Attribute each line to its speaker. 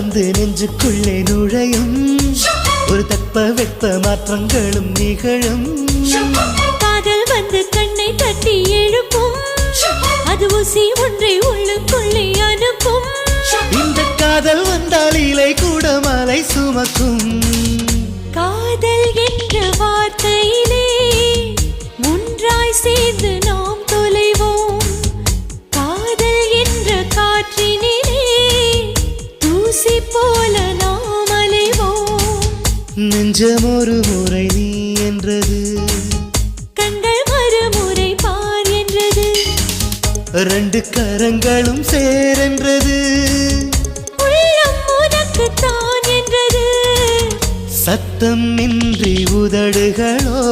Speaker 1: வந்து நெஞ்சுக்குள்ளே நுழையும் ஒரு தட்ப வெப்ப மாற்றங்களும் நிகழும்
Speaker 2: காதல் வந்து கண்ணை தட்டி எழுப்பும் அது ஊசி ஒன்றை உள்ளுக்குள்ளே அனுப்பும்
Speaker 1: இந்த காதல் வந்தால் இலை கூட மலை சுமக்கும்
Speaker 2: காதல் என்ற வார்த்தையிலே ஒன்றாய் சேர்ந்து நாம் தொலைவோம் காதல் என்ற காற்றினிலே தூசி போல நாம் அலைவோம்
Speaker 1: நெஞ்சம் ஒரு முறை நீ என்றது
Speaker 2: கண்கள் மறுமுறை பார் என்றது
Speaker 1: ரெண்டு கரங்களும் சேரென்றது
Speaker 2: உள்ளம் உனக்கு தான் என்றது
Speaker 1: சத்தம் இன்றி உதடுகளோ